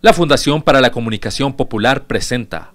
La Fundación para la Comunicación Popular presenta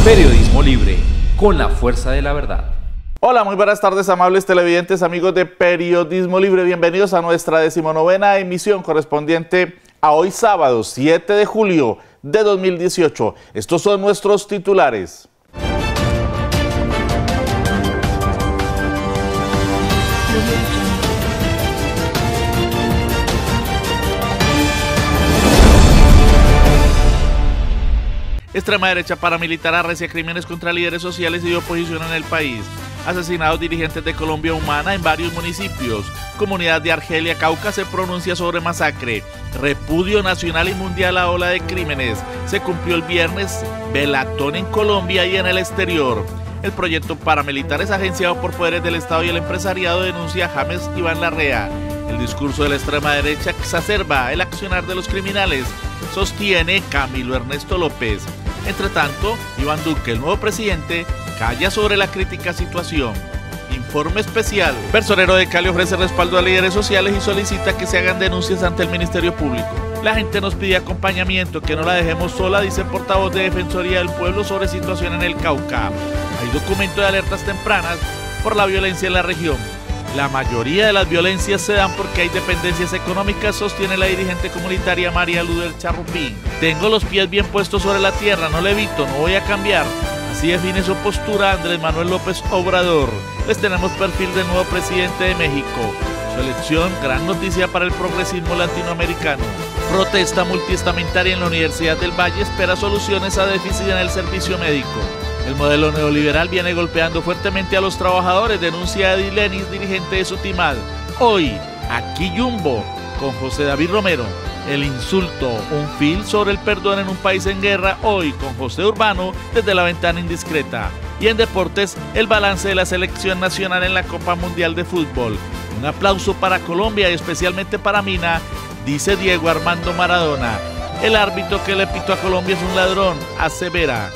Periodismo Libre, con la fuerza de la verdad. Hola, muy buenas tardes, amables televidentes, amigos de Periodismo Libre. Bienvenidos a nuestra 19ª emisión correspondiente a hoy sábado 7 de julio de 2018. Estos son nuestros titulares. Extrema derecha paramilitar arrecia crímenes contra líderes sociales y de oposición en el país. Asesinados dirigentes de Colombia Humana en varios municipios. Comunidad de Argelia, Cauca se pronuncia sobre masacre. Repudio nacional y mundial a ola de crímenes. Se cumplió el viernes velatón en Colombia y en el exterior. El proyecto paramilitar es agenciado por poderes del Estado y el empresariado, denuncia James Iván Larrea. El discurso de la extrema derecha exacerba el accionar de los criminales, sostiene Camilo Ernesto López. Entre tanto, Iván Duque, el nuevo presidente, calla sobre la crítica situación. Informe especial. Personero de Cali ofrece respaldo a líderes sociales y solicita que se hagan denuncias ante el Ministerio Público. La gente nos pide acompañamiento, que no la dejemos sola, dice portavoz de Defensoría del Pueblo sobre situación en el Cauca. Hay documento de alertas tempranas por la violencia en la región. La mayoría de las violencias se dan porque hay dependencias económicas, sostiene la dirigente comunitaria María Luder Charrupín. Tengo los pies bien puestos sobre la tierra, no levito, no voy a cambiar. Así define su postura Andrés Manuel López Obrador. Les tenemos perfil del nuevo presidente de México. Su elección, gran noticia para el progresismo latinoamericano. Protesta multiestamentaria en la Universidad del Valle espera soluciones a déficit en el servicio médico. El modelo neoliberal viene golpeando fuertemente a los trabajadores, denuncia Edith Lenis, dirigente de Sutimal. Hoy, aquí Jumbo, con José David Romero. El insulto, un fil sobre el perdón en un país en guerra, hoy con José Urbano desde la ventana indiscreta. Y en deportes, el balance de la selección nacional en la Copa Mundial de Fútbol. Un aplauso para Colombia y especialmente para Mina, dice Diego Armando Maradona. El árbitro que le pitó a Colombia es un ladrón, asevera.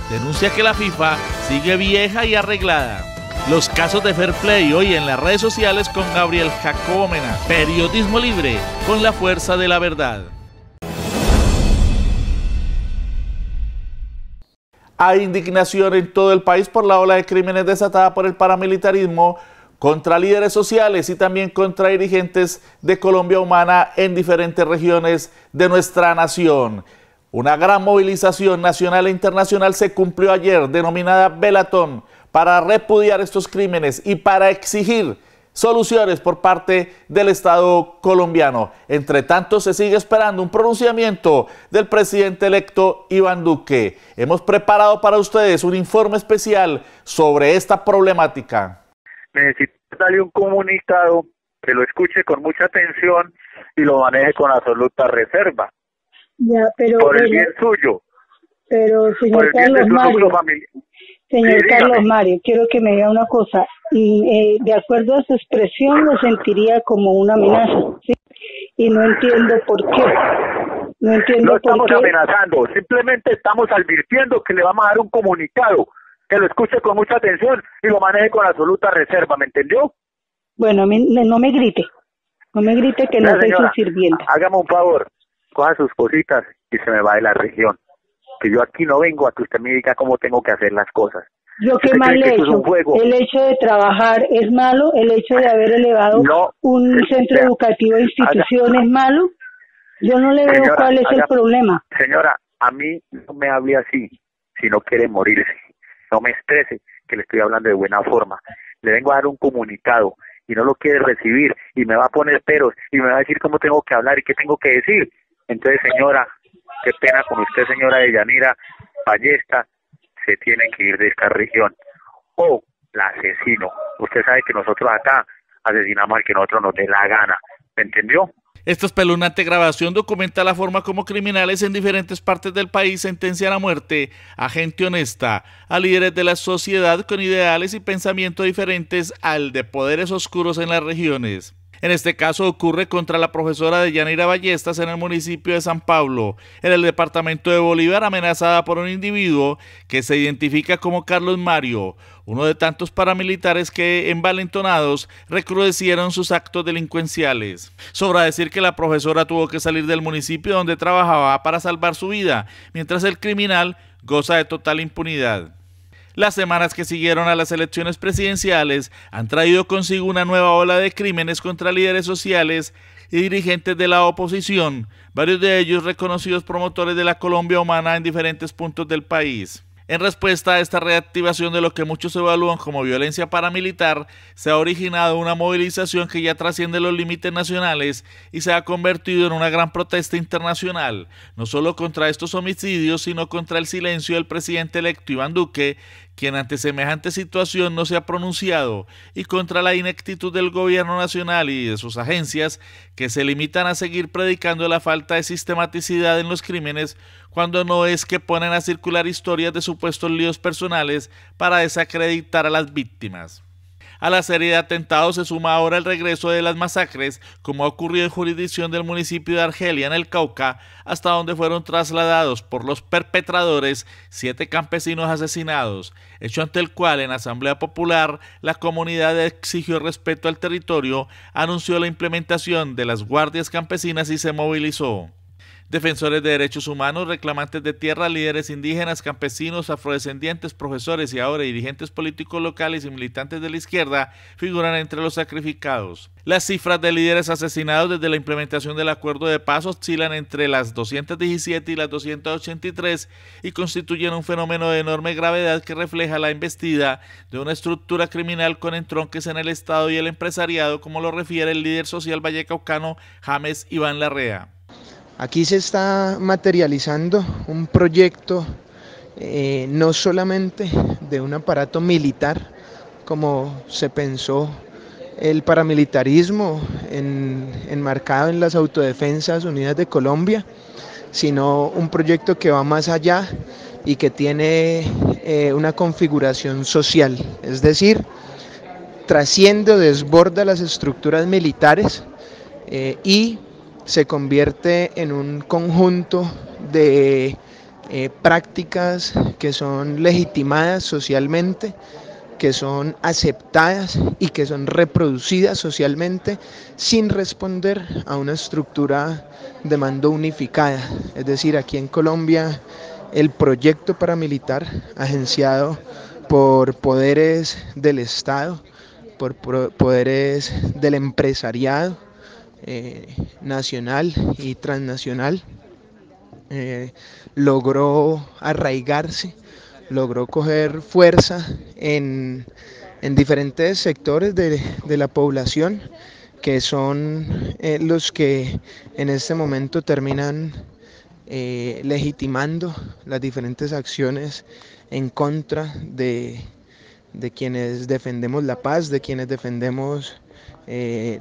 Denuncia que la FIFA sigue vieja y arreglada. Los casos de Fair Play hoy en las redes sociales con Gabriel Jacobo Mena. Periodismo Libre, con la fuerza de la verdad. Hay indignación en todo el país por la ola de crímenes desatada por el paramilitarismo contra líderes sociales y también contra dirigentes de Colombia Humana en diferentes regiones de nuestra nación. Una gran movilización nacional e internacional se cumplió ayer, denominada Velatón, para repudiar estos crímenes y para exigir soluciones por parte del Estado colombiano. Entre tanto, se sigue esperando un pronunciamiento del presidente electo Iván Duque. Hemos preparado para ustedes un informe especial sobre esta problemática. Necesito darle un comunicado que lo escuche con mucha atención y lo maneje con absoluta reserva. Ya, pero por el bien suyo. Pero señor Carlos Mario, Carlos Mario, quiero que me diga una cosa. Y de acuerdo a su expresión, lo sentiría como una amenaza, ¿sí? Y no entiendo por qué. No estamos amenazando, simplemente estamos advirtiendo que le vamos a dar un comunicado, que lo escuche con mucha atención y lo maneje con absoluta reserva, ¿me entendió? Bueno, no me grite, que no soy su sirvienta. Hágame un favor. Coja sus cositas y se me va de la región. Que yo aquí no vengo a que usted me diga cómo tengo que hacer las cosas. ¿Yo qué mal he hecho? ¿El hecho de trabajar es malo? ¿El hecho de haber elevado un centro educativo de institución es malo? Yo no le veo cuál es el problema. Señora, a mí no me hable así si no quiere morirse. No me estrese, que le estoy hablando de buena forma. Le vengo a dar un comunicado y no lo quiere recibir y me va a poner peros y me va a decir cómo tengo que hablar y qué tengo que decir. Entonces, señora, qué pena con usted, señora Deyanira Ballesta, se tiene que ir de esta región. O la asesino. Usted sabe que nosotros acá asesinamos al que nosotros nos dé la gana. ¿Me entendió? Esta espeluznante grabación documenta la forma como criminales en diferentes partes del país sentencian a muerte a gente honesta, a líderes de la sociedad con ideales y pensamientos diferentes al de poderes oscuros en las regiones. En este caso ocurre contra la profesora Deyanira Ballestas en el municipio de San Pablo, en el departamento de Bolívar, amenazada por un individuo que se identifica como Carlos Mario, uno de tantos paramilitares que, envalentonados, recrudecieron sus actos delincuenciales. Sobra decir que la profesora tuvo que salir del municipio donde trabajaba para salvar su vida, mientras el criminal goza de total impunidad. Las semanas que siguieron a las elecciones presidenciales han traído consigo una nueva ola de crímenes contra líderes sociales y dirigentes de la oposición, varios de ellos reconocidos promotores de la Colombia humana en diferentes puntos del país. En respuesta a esta reactivación de lo que muchos evalúan como violencia paramilitar, se ha originado una movilización que ya trasciende los límites nacionales y se ha convertido en una gran protesta internacional, no solo contra estos homicidios, sino contra el silencio del presidente electo Iván Duque, quien ante semejante situación no se ha pronunciado, y contra la ineptitud del gobierno nacional y de sus agencias, que se limitan a seguir predicando la falta de sistematicidad en los crímenes, cuando no es que ponen a circular historias de supuestos líos personales para desacreditar a las víctimas. A la serie de atentados se suma ahora el regreso de las masacres, como ha ocurrido en jurisdicción del municipio de Argelia, en el Cauca, hasta donde fueron trasladados por los perpetradores 7 campesinos asesinados, hecho ante el cual en Asamblea Popular la comunidad exigió respeto al territorio, anunció la implementación de las guardias campesinas y se movilizó. Defensores de derechos humanos, reclamantes de tierra, líderes indígenas, campesinos, afrodescendientes, profesores y ahora dirigentes políticos locales y militantes de la izquierda figuran entre los sacrificados. Las cifras de líderes asesinados desde la implementación del acuerdo de paz oscilan entre las 217 y las 283 y constituyen un fenómeno de enorme gravedad que refleja la embestida de una estructura criminal con entronques en el Estado y el empresariado, como lo refiere el líder social vallecaucano James Iván Larrea. Aquí se está materializando un proyecto no solamente de un aparato militar, como se pensó el paramilitarismo enmarcado en las Autodefensas Unidas de Colombia, sino un proyecto que va más allá y que tiene una configuración social, es decir, trasciende o desborda las estructuras militares y se convierte en un conjunto de prácticas que son legitimadas socialmente, que son aceptadas y que son reproducidas socialmente sin responder a una estructura de mando unificada. Es decir, aquí en Colombia el proyecto paramilitar agenciado por poderes del Estado, por poderes del empresariado, nacional y transnacional, logró arraigarse, logró coger fuerza en diferentes sectores de la población, que son los que en este momento terminan legitimando las diferentes acciones en contra de quienes defendemos la paz, de quienes defendemos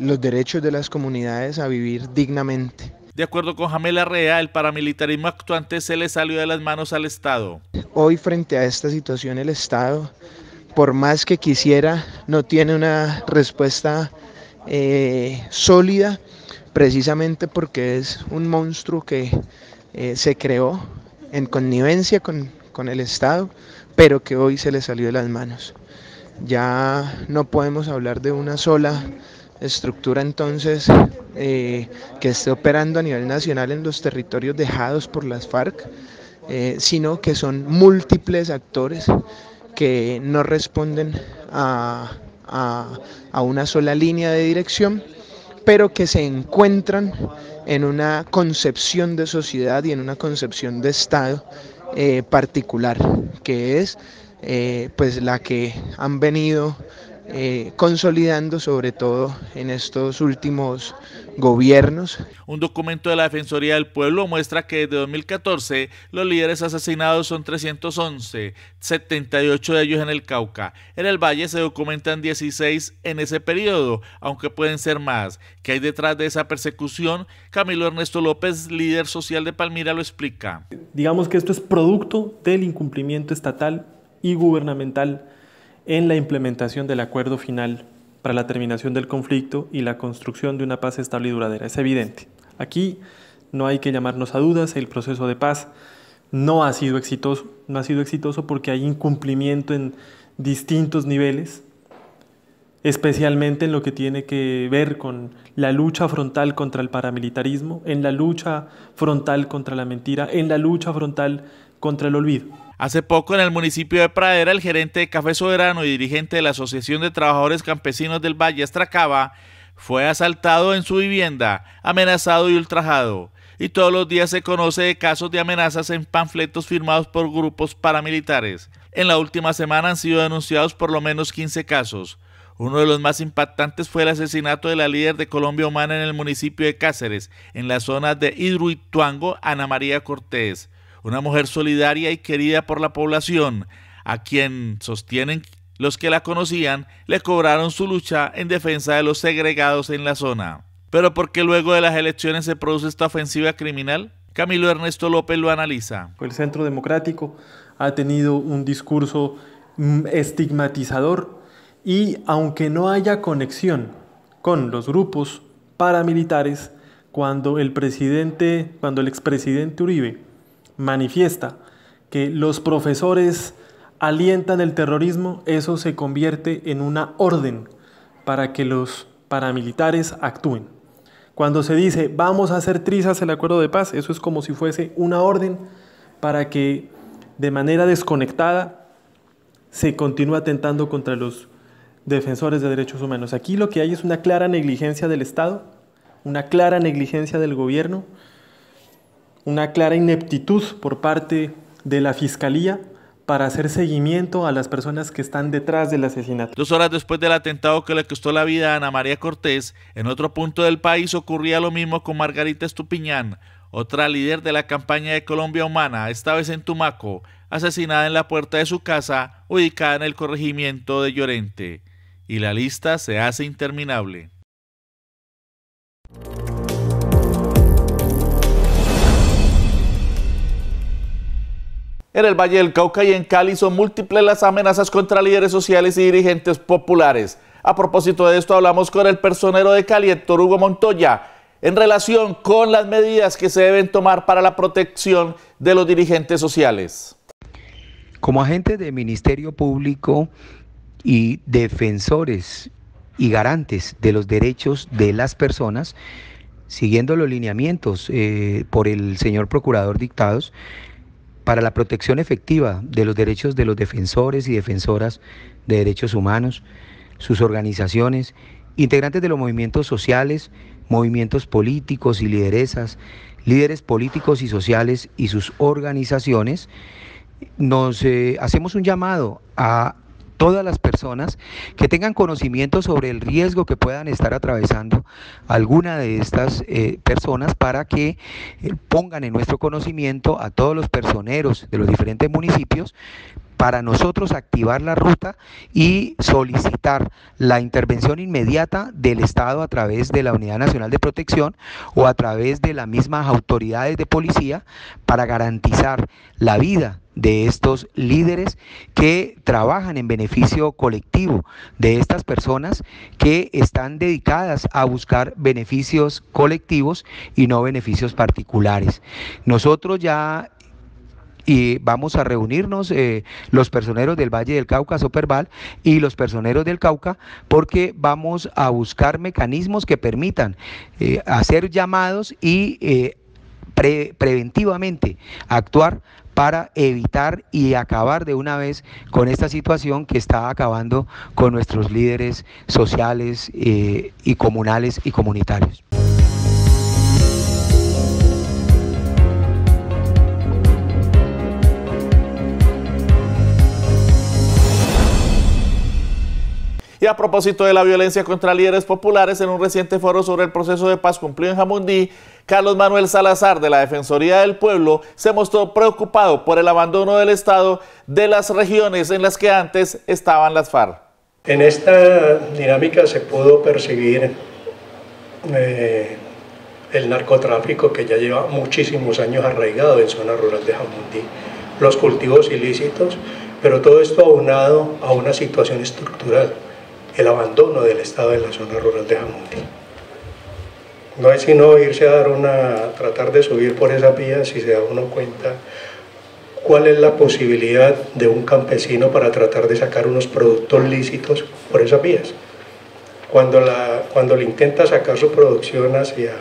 los derechos de las comunidades a vivir dignamente. De acuerdo con James Larrea, el paramilitarismo actuante se le salió de las manos al Estado. Hoy, frente a esta situación, el Estado, por más que quisiera, no tiene una respuesta sólida, precisamente porque es un monstruo que se creó en connivencia con el Estado, pero que hoy se le salió de las manos. Ya no podemos hablar de una sola estructura entonces que esté operando a nivel nacional en los territorios dejados por las FARC, sino que son múltiples actores que no responden a una sola línea de dirección, pero que se encuentran en una concepción de sociedad y en una concepción de Estado particular, que es pues la que han venido consolidando sobre todo en estos últimos gobiernos. Un documento de la Defensoría del Pueblo muestra que desde 2014 los líderes asesinados son 311, 78 de ellos en el Cauca. En el Valle se documentan 16 en ese periodo, aunque pueden ser más. ¿Qué hay detrás de esa persecución? Camilo Ernesto López, líder social de Palmira, lo explica. Digamos que esto es producto del incumplimiento estatal y gubernamental en la implementación del acuerdo final para la terminación del conflicto y la construcción de una paz estable y duradera. Es evidente. Aquí no hay que llamarnos a dudas, el proceso de paz no ha sido exitoso porque hay incumplimiento en distintos niveles, especialmente en lo que tiene que ver con la lucha frontal contra el paramilitarismo, en la lucha frontal contra la mentira, en la lucha frontal contra el olvido. Hace poco en el municipio de Pradera, el gerente de Café Soberano y dirigente de la Asociación de Trabajadores Campesinos del Valle, Estracaba, fue asaltado en su vivienda, amenazado y ultrajado. Y todos los días se conoce de casos de amenazas en panfletos firmados por grupos paramilitares. En la última semana han sido denunciados por lo menos 15 casos. Uno de los más impactantes fue el asesinato de la líder de Colombia Humana en el municipio de Cáceres, en la zona de Hidroituango, Ana María Cortés. Una mujer solidaria y querida por la población, a quien sostienen los que la conocían, le cobraron su lucha en defensa de los segregados en la zona. ¿Pero por qué luego de las elecciones se produce esta ofensiva criminal? Camilo Ernesto López lo analiza. El Centro Democrático ha tenido un discurso estigmatizador y aunque no haya conexión con los grupos paramilitares, cuando el expresidente Uribe manifiesta que los profesores alientan el terrorismo, eso se convierte en una orden para que los paramilitares actúen. Cuando se dice vamos a hacer trizas el acuerdo de paz, eso es como si fuese una orden para que de manera desconectada se continúe atentando contra los defensores de derechos humanos. Aquí lo que hay es una clara negligencia del Estado, una clara negligencia del gobierno, una clara ineptitud por parte de la Fiscalía para hacer seguimiento a las personas que están detrás del asesinato. 2 horas después del atentado que le costó la vida a Ana María Cortés, en otro punto del país ocurría lo mismo con Margarita Estupiñán, otra líder de la campaña de Colombia Humana, esta vez en Tumaco, asesinada en la puerta de su casa, ubicada en el corregimiento de Llorente. Y la lista se hace interminable. En el Valle del Cauca y en Cali son múltiples las amenazas contra líderes sociales y dirigentes populares. A propósito de esto hablamos con el personero de Cali, Héctor Hugo Montoya, en relación con las medidas que se deben tomar para la protección de los dirigentes sociales. Como agentes del Ministerio Público y defensores y garantes de los derechos de las personas, siguiendo los lineamientos por el señor procurador dictados, para la protección efectiva de los derechos de los defensores y defensoras de derechos humanos, sus organizaciones, integrantes de los movimientos sociales, movimientos políticos y lideresas, líderes políticos y sociales y sus organizaciones, nos hacemos un llamado a todas las personas que tengan conocimiento sobre el riesgo que puedan estar atravesando alguna de estas personas para que pongan en nuestro conocimiento a todos los personeros de los diferentes municipios para nosotros activar la ruta y solicitar la intervención inmediata del Estado a través de la Unidad Nacional de Protección o a través de las mismas autoridades de policía para garantizar la vida de estos líderes que trabajan en beneficio colectivo de estas personas que están dedicadas a buscar beneficios colectivos y no beneficios particulares. Nosotros ya vamos a reunirnos los personeros del Valle del Cauca, Soperval, y los personeros del Cauca, porque vamos a buscar mecanismos que permitan hacer llamados y preventivamente actuar para evitar y acabar de una vez con esta situación que está acabando con nuestros líderes sociales y comunales y comunitarios. Y a propósito de la violencia contra líderes populares, en un reciente foro sobre el proceso de paz cumplido en Jamundí, Carlos Manuel Salazar, de la Defensoría del Pueblo, se mostró preocupado por el abandono del Estado de las regiones en las que antes estaban las FARC. En esta dinámica se pudo percibir el narcotráfico, que ya lleva muchísimos años arraigado en zona rural de Jamundí, los cultivos ilícitos, pero todo esto aunado a una situación estructural, el abandono del Estado en la zona rural de Jamundí. No es sino irse a dar tratar de subir por esa vía si se da uno cuenta cuál es la posibilidad de un campesino para tratar de sacar unos productos lícitos por esas vías. Cuando le intenta sacar su producción hacia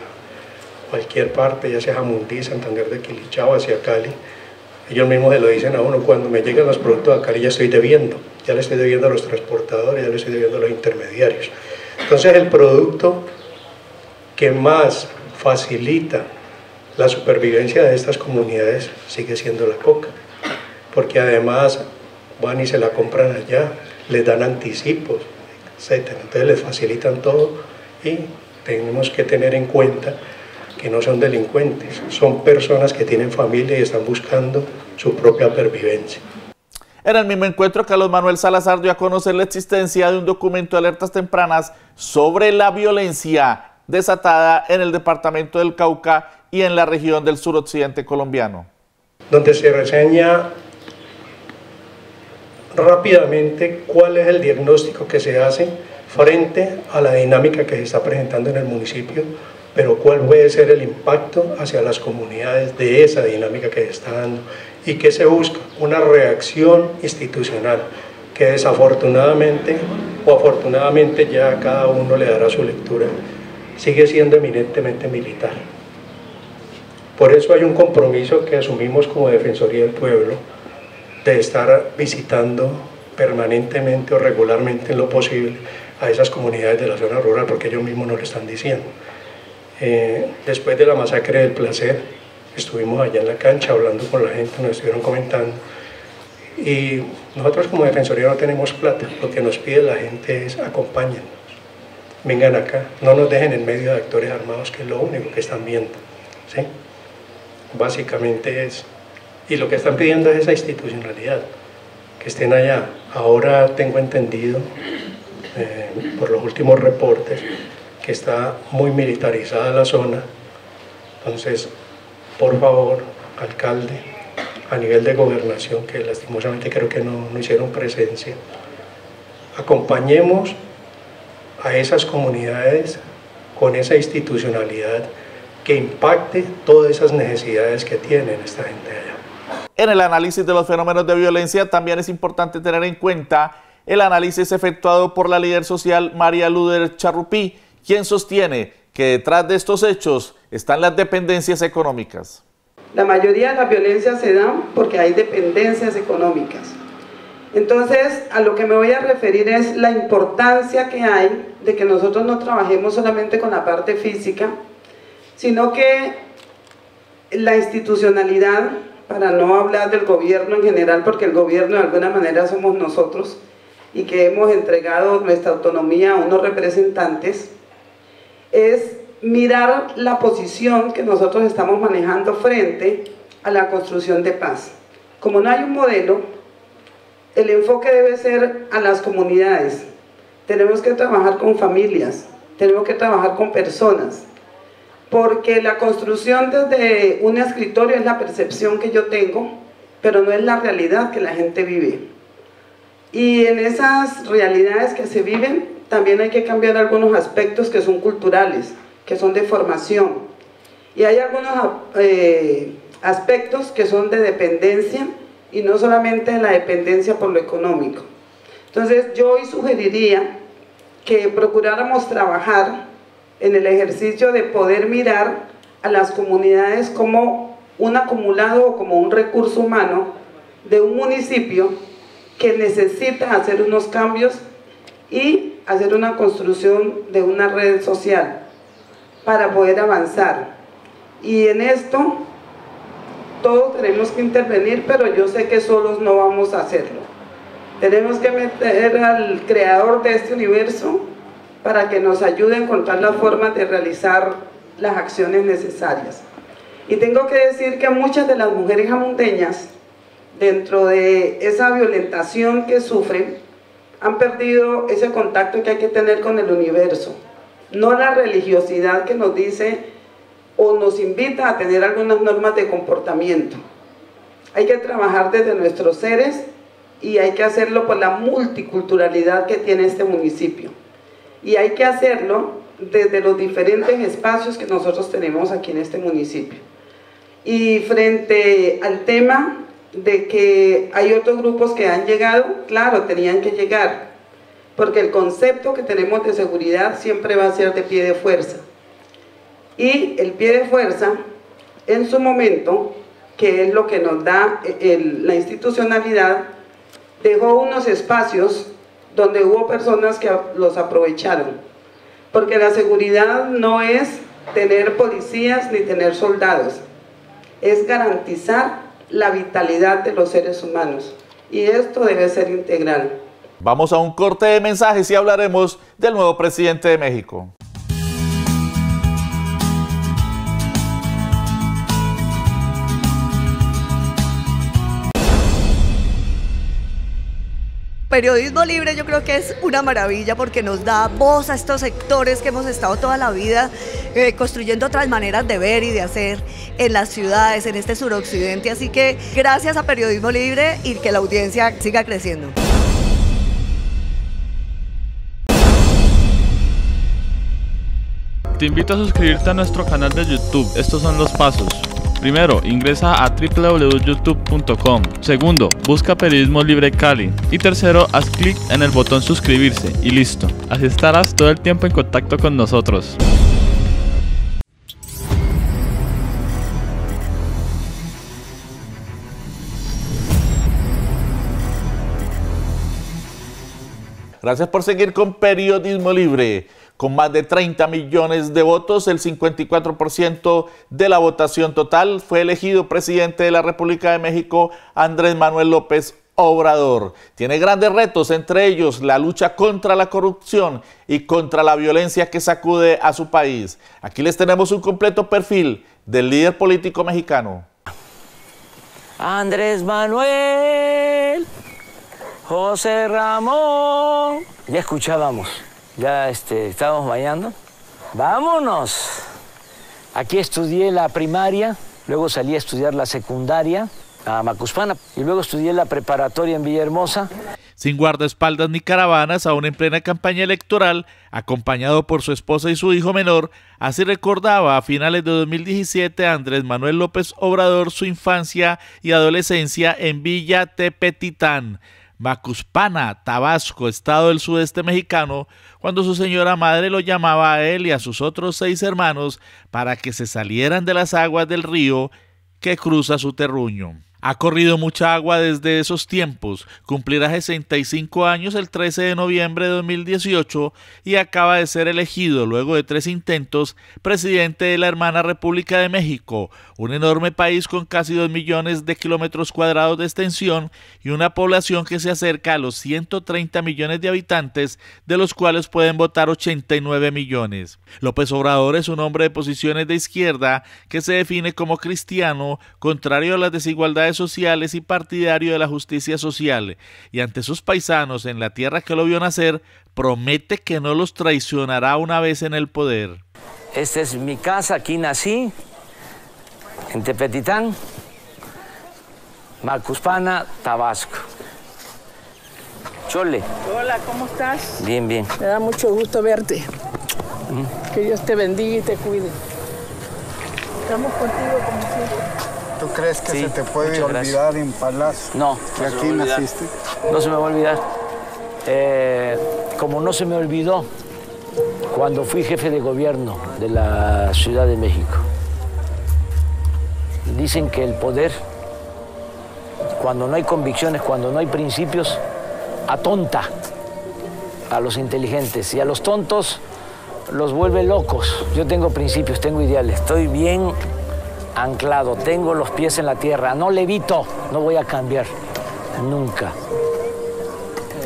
cualquier parte, ya sea Jamundí, Santander de Quilichao, hacia Cali, ellos mismos se lo dicen a uno: cuando me llegan los productos a Cali ya estoy debiendo, ya le estoy debiendo a los transportadores, ya le estoy debiendo a los intermediarios. Entonces el producto que más facilita la supervivencia de estas comunidades sigue siendo la coca, porque además van y se la compran allá, les dan anticipos, etc. Entonces les facilitan todo, y tenemos que tener en cuenta que no son delincuentes, son personas que tienen familia y están buscando su propia pervivencia. En el mismo encuentro, Carlos Manuel Salazar dio a conocer la existencia de un documento de alertas tempranas sobre la violencia desatada en el departamento del Cauca y en la región del suroccidente colombiano, donde se reseña rápidamente cuál es el diagnóstico que se hace frente a la dinámica que se está presentando en el municipio, pero cuál puede ser el impacto hacia las comunidades de esa dinámica que se está dando, y que se busca una reacción institucional que desafortunadamente o afortunadamente, ya cada uno le dará su lectura, sigue siendo eminentemente militar. Por eso hay un compromiso que asumimos como Defensoría del Pueblo de estar visitando permanentemente o regularmente en lo posible a esas comunidades de la zona rural, porque ellos mismos nos lo están diciendo. Después de la masacre del Placer, estuvimos allá en la cancha hablando con la gente, nos estuvieron comentando, y nosotros como Defensoría no tenemos plata, lo que nos pide la gente es: acompáñennos, vengan acá, no nos dejen en medio de actores armados, que es lo único que están viendo, ¿sí? Básicamente es, y lo que están pidiendo es esa institucionalidad, que estén allá. Ahora tengo entendido, por los últimos reportes, que está muy militarizada la zona. Entonces, por favor, alcalde, a nivel de gobernación, que lastimosamente creo que no hicieron presencia, acompañemos a esas comunidades con esa institucionalidad que impacte todas esas necesidades que tienen esta gente allá. En el análisis de los fenómenos de violencia también es importante tener en cuenta el análisis efectuado por la líder social María Luder Charrupí, quien sostiene que detrás de estos hechos están las dependencias económicas. La mayoría de las violencias se dan porque hay dependencias económicas. Entonces, a lo que me voy a referir es la importancia que hay de que nosotros no trabajemos solamente con la parte física, sino que la institucionalidad, para no hablar del gobierno en general, porque el gobierno de alguna manera somos nosotros, y que hemos entregado nuestra autonomía a unos representantes, es mirar la posición que nosotros estamos manejando frente a la construcción de paz. Como no hay un modelo, el enfoque debe ser a las comunidades. Tenemos que trabajar con familias, tenemos que trabajar con personas, porque la construcción desde un escritorio es la percepción que yo tengo, pero no es la realidad que la gente vive. Y en esas realidades que se viven, también hay que cambiar algunos aspectos que son culturales, que son de formación. Y hay algunos aspectos que son de dependencia, y no solamente la dependencia por lo económico. Entonces yo hoy sugeriría que procuráramos trabajar en el ejercicio de poder mirar a las comunidades como un acumulado o como un recurso humano de un municipio que necesita hacer unos cambios y hacer una construcción de una red social para poder avanzar. Y en esto todos tenemos que intervenir, pero yo sé que solos no vamos a hacerlo. Tenemos que meter al creador de este universo para que nos ayude a encontrar las formas de realizar las acciones necesarias. Y tengo que decir que muchas de las mujeres jamunteñas, dentro de esa violentación que sufren, han perdido ese contacto que hay que tener con el universo. No la religiosidad que nos dice o nos invita a tener algunas normas de comportamiento. Hay que trabajar desde nuestros seres y hay que hacerlo por la multiculturalidad que tiene este municipio. Y hay que hacerlo desde los diferentes espacios que nosotros tenemos aquí en este municipio. Y frente al tema de que hay otros grupos que han llegado, claro, tenían que llegar, porque el concepto que tenemos de seguridad siempre va a ser de pie de fuerza. Y el pie de fuerza, en su momento, que es lo que nos da la institucionalidad, dejó unos espacios donde hubo personas que los aprovecharon, porque la seguridad no es tener policías ni tener soldados, es garantizar la vitalidad de los seres humanos, y esto debe ser integral. Vamos a un corte de mensajes y hablaremos del nuevo presidente de México. Periodismo libre yo creo que es una maravilla porque nos da voz a estos sectores que hemos estado toda la vida construyendo otras maneras de ver y de hacer en las ciudades, en este suroccidente, así que gracias a Periodismo Libre y que la audiencia siga creciendo. Te invito a suscribirte a nuestro canal de YouTube. Estos son los pasos. Primero, ingresa a www.youtube.com. Segundo, busca Periodismo Libre Cali. Y tercero, haz clic en el botón suscribirse y listo. Así estarás todo el tiempo en contacto con nosotros. Gracias por seguir con Periodismo Libre. Con más de 30 millones de votos, el 54% de la votación total, fue elegido presidente de la República de México Andrés Manuel López Obrador. Tiene grandes retos, entre ellos la lucha contra la corrupción y contra la violencia que sacude a su país. Aquí les tenemos un completo perfil del líder político mexicano. Andrés Manuel, José Ramón. Ya escuchábamos. Ya estábamos bañando. ¡Vámonos! Aquí estudié la primaria, luego salí a estudiar la secundaria a Macuspana y luego estudié la preparatoria en Villahermosa. Sin guardaespaldas ni caravanas, aún en plena campaña electoral, acompañado por su esposa y su hijo menor, así recordaba a finales de 2017 a Andrés Manuel López Obrador su infancia y adolescencia en Villa Tepetitán, Macuspana, Tabasco, estado del sudeste mexicano, cuando su señora madre lo llamaba a él y a sus otros 6 hermanos para que se salieran de las aguas del río que cruza su terruño. Ha corrido mucha agua desde esos tiempos, cumplirá 65 años el 13 de noviembre de 2018 y acaba de ser elegido, luego de 3 intentos, presidente de la hermana República de México, un enorme país con casi 2 millones de kilómetros cuadrados de extensión y una población que se acerca a los 130 millones de habitantes, de los cuales pueden votar 89 millones. López Obrador es un hombre de posiciones de izquierda que se define como cristiano, contrario a las desigualdades sociales y partidario de la justicia social, y ante sus paisanos en la tierra que lo vio nacer, promete que no los traicionará una vez en el poder. Esta es mi casa, aquí nací, en Tepetitán, Macuspana, Tabasco. Chole. Hola, ¿cómo estás? Bien, bien. Me da mucho gusto verte. Que Dios te bendiga y te cuide. Estamos contigo como siempre. ¿Tú crees que se te puede olvidar en Palacio? No. ¿Que aquí naciste? No se me va a olvidar. Como no se me olvidó cuando fui jefe de gobierno de la Ciudad de México. Dicen que el poder, cuando no hay convicciones, cuando no hay principios, atonta a los inteligentes y a los tontos los vuelve locos. Yo tengo principios, tengo ideales, estoy bien anclado, tengo los pies en la tierra, no levito, no voy a cambiar, nunca.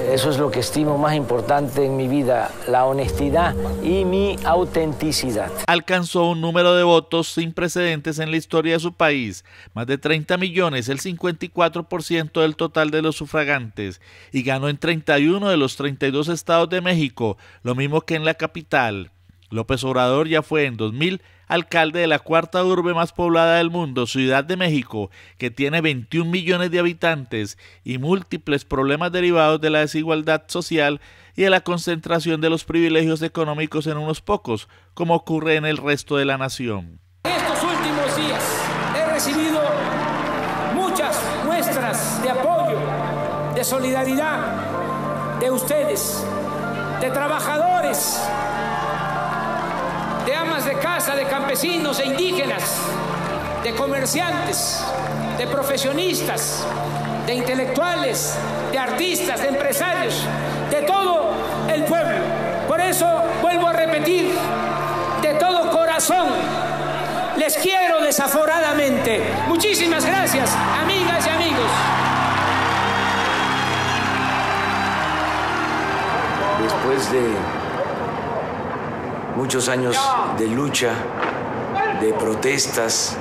Eso es lo que estimo más importante en mi vida, la honestidad y mi autenticidad. Alcanzó un número de votos sin precedentes en la historia de su país, más de 30 millones, el 54% del total de los sufragantes, y ganó en 31 de los 32 estados de México, lo mismo que en la capital. López Obrador ya fue en 2000 alcalde de la cuarta urbe más poblada del mundo, Ciudad de México, que tiene 21 millones de habitantes y múltiples problemas derivados de la desigualdad social y de la concentración de los privilegios económicos en unos pocos, como ocurre en el resto de la nación. Estos últimos días he recibido muchas muestras de apoyo, de solidaridad de ustedes, de trabajadores, de amas de casa, de campesinos e indígenas, de comerciantes, de profesionistas, de intelectuales, de artistas, de empresarios, de todo el pueblo. Por eso vuelvo a repetir, de todo corazón, les quiero desaforadamente. Muchísimas gracias, amigas y amigos. Después de muchos años de lucha, de protestas,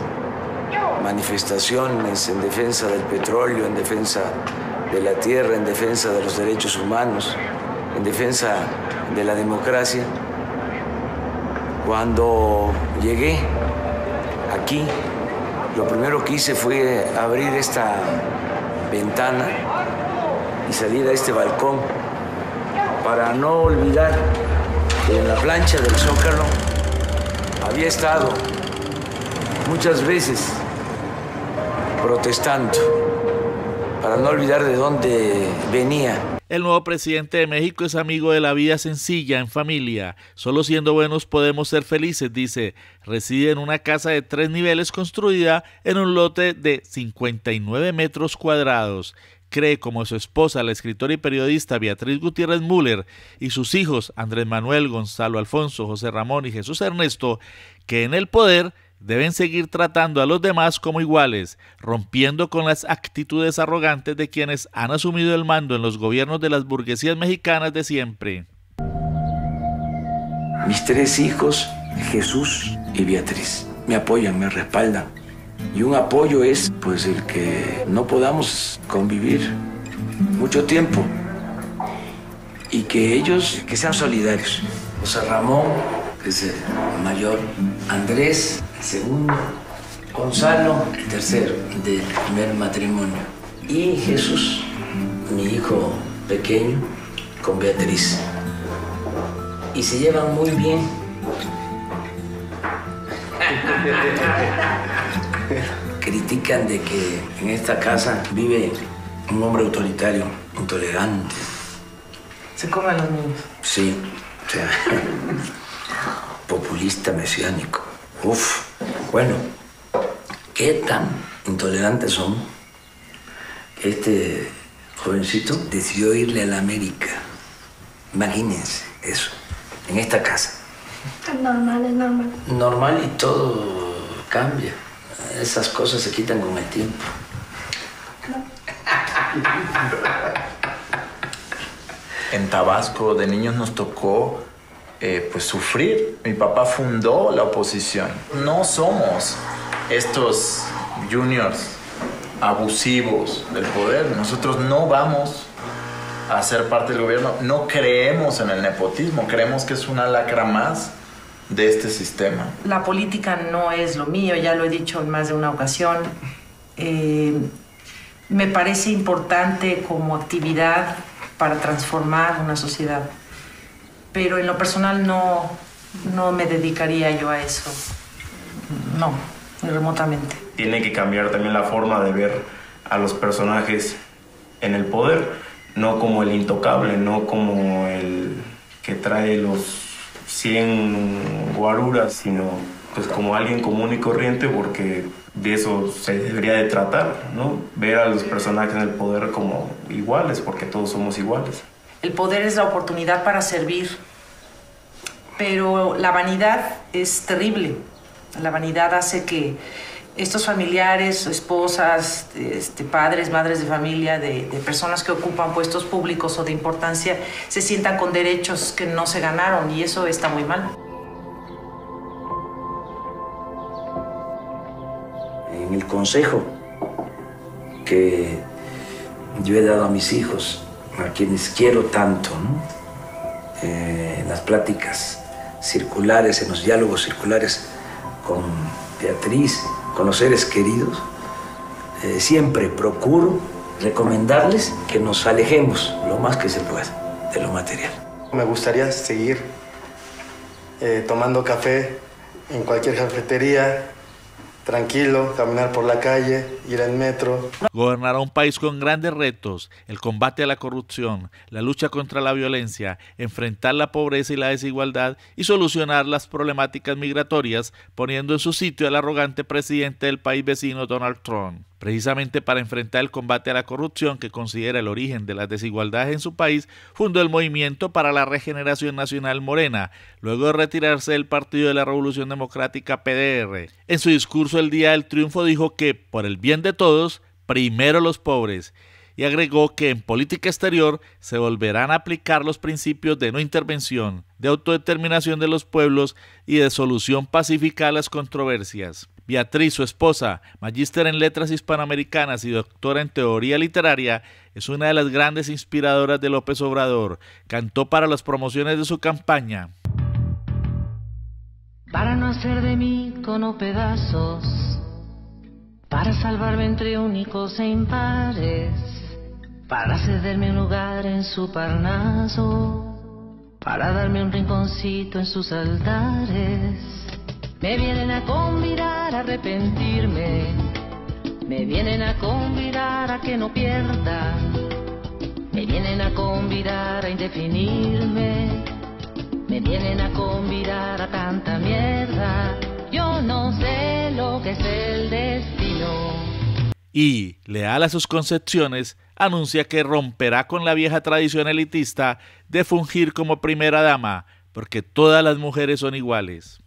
manifestaciones en defensa del petróleo, en defensa de la tierra, en defensa de los derechos humanos, en defensa de la democracia. Cuando llegué aquí, lo primero que hice fue abrir esta ventana y salir a este balcón para no olvidar que en la plancha del Zócalo había estado muchas veces protestando, para no olvidar de dónde venía. El nuevo presidente de México es amigo de la vida sencilla, en familia. Solo siendo buenos podemos ser felices, dice. Reside en una casa de 3 niveles construida en un lote de 59 metros cuadrados. Cree, como su esposa, la escritora y periodista Beatriz Gutiérrez Müller, y sus hijos Andrés Manuel, Gonzalo Alfonso, José Ramón y Jesús Ernesto, que en el poder deben seguir tratando a los demás como iguales, rompiendo con las actitudes arrogantes de quienes han asumido el mando en los gobiernos de las burguesías mexicanas de siempre. Mis 3 hijos, Jesús y Beatriz, me apoyan, me respaldan. Y un apoyo es, pues, el que no podamos convivir mucho tiempo y que ellos, que sean solidarios. José Ramón, que es el mayor, Andrés, el segundo, Gonzalo, el tercero del primer matrimonio, y Jesús, mi hijo pequeño, con Beatriz. Y se llevan muy bien. Critican de que en esta casa vive un hombre autoritario, intolerante. ¿Se comen los niños? Sí, o sea, populista mesiánico. Uf, bueno, ¿qué tan intolerantes son? Este jovencito decidió irle a la América. Imagínense eso, en esta casa. Es normal, es normal. Normal, y todo cambia. Esas cosas se quitan con el tiempo. En Tabasco de niños nos tocó pues sufrir. Mi papá fundó la oposición. No somos estos juniors abusivos del poder. Nosotros no vamos a ser parte del gobierno. No creemos en el nepotismo. Creemos que es una lacra más de este sistema. La política no es lo mío, ya lo he dicho en más de una ocasión. Me parece importante como actividad para transformar una sociedad, pero en lo personal no me dedicaría yo a eso. No, ni remotamente. Tiene que cambiar también la forma de ver a los personajes en el poder, no como el intocable, no como el que trae los 100 guaruras, sino pues como alguien común y corriente, porque de eso se debería de tratar, ¿no? Ver a los personajes en el poder como iguales, porque todos somos iguales. El poder es la oportunidad para servir, pero la vanidad es terrible. La vanidad hace que estos familiares, esposas, padres, madres de familia, de personas que ocupan puestos públicos o de importancia, se sientan con derechos que no se ganaron, y eso está muy mal. En el consejo que yo he dado a mis hijos, a quienes quiero tanto, ¿no? En las pláticas circulares, en los diálogos circulares con Beatriz, con los seres queridos, siempre procuro recomendarles que nos alejemos lo más que se pueda de lo material. Me gustaría seguir tomando café en cualquier cafetería, tranquilo, caminar por la calle, ir en metro. Gobernará un país con grandes retos: el combate a la corrupción, la lucha contra la violencia, enfrentar la pobreza y la desigualdad y solucionar las problemáticas migratorias, poniendo en su sitio al arrogante presidente del país vecino Donald Trump. Precisamente para enfrentar el combate a la corrupción, que considera el origen de las desigualdades en su país, fundó el Movimiento para la Regeneración Nacional Morena, luego de retirarse del Partido de la Revolución Democrática PDR. En su discurso el día del triunfo dijo que, por el bien de todos, primero los pobres, y agregó que en política exterior se volverán a aplicar los principios de no intervención, de autodeterminación de los pueblos y de solución pacífica a las controversias. Beatriz, su esposa, magíster en letras hispanoamericanas y doctora en teoría literaria, es una de las grandes inspiradoras de López Obrador. Cantó para las promociones de su campaña. Para no hacer de mí cono pedazos, para salvarme entre únicos e impares, para cederme un lugar en su Parnaso, para darme un rinconcito en sus altares. Me vienen a convidar a arrepentirme, me vienen a convidar a que no pierda, me vienen a convidar a indefinirme, me vienen a convidar a tanta mierda. Yo no sé lo que es el destino. Y, leal a sus concepciones, anuncia que romperá con la vieja tradición elitista de fungir como primera dama, porque todas las mujeres son iguales.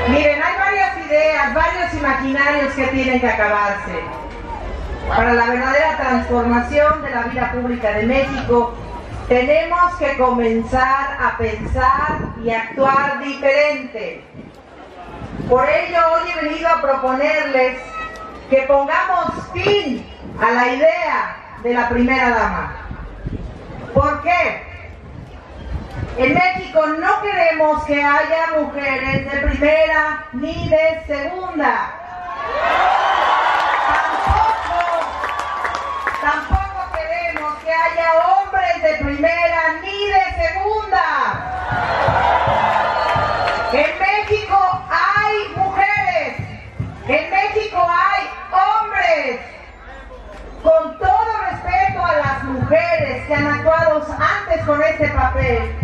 Miren, hay varias ideas, varios imaginarios que tienen que acabarse. Para la verdadera transformación de la vida pública de México, tenemos que comenzar a pensar y actuar diferente. Por ello, hoy he venido a proponerles que pongamos fin a la idea de la primera dama. ¿Por qué? En México no queremos que haya mujeres de primera ni de segunda. Tampoco queremos que haya hombres de primera ni de segunda. En México hay mujeres, en México hay hombres. Con todo respeto a las mujeres que han actuado antes con este papel,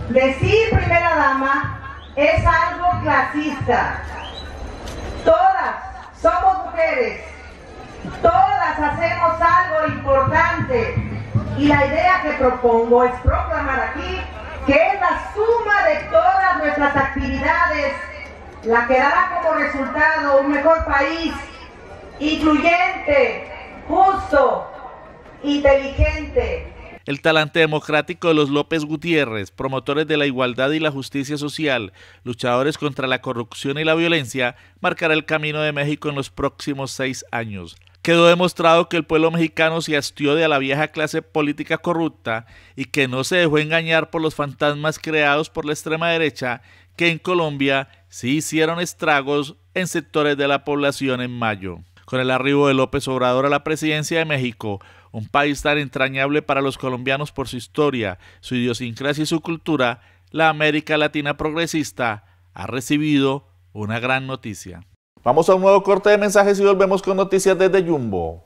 decir primera dama es algo clasista. Todas somos mujeres, todas hacemos algo importante, y la idea que propongo es proclamar aquí que es la suma de todas nuestras actividades la que dará como resultado un mejor país, incluyente, justo, inteligente. El talante democrático de los López Gutiérrez, promotores de la igualdad y la justicia social, luchadores contra la corrupción y la violencia, marcará el camino de México en los próximos 6 años. Quedó demostrado que el pueblo mexicano se hastió de la vieja clase política corrupta y que no se dejó engañar por los fantasmas creados por la extrema derecha, que en Colombia sí hicieron estragos en sectores de la población en mayo. Con el arribo de López Obrador a la presidencia de México, un país tan entrañable para los colombianos por su historia, su idiosincrasia y su cultura, la América Latina progresista ha recibido una gran noticia. Vamos a un nuevo corte de mensajes y volvemos con noticias desde Jumbo.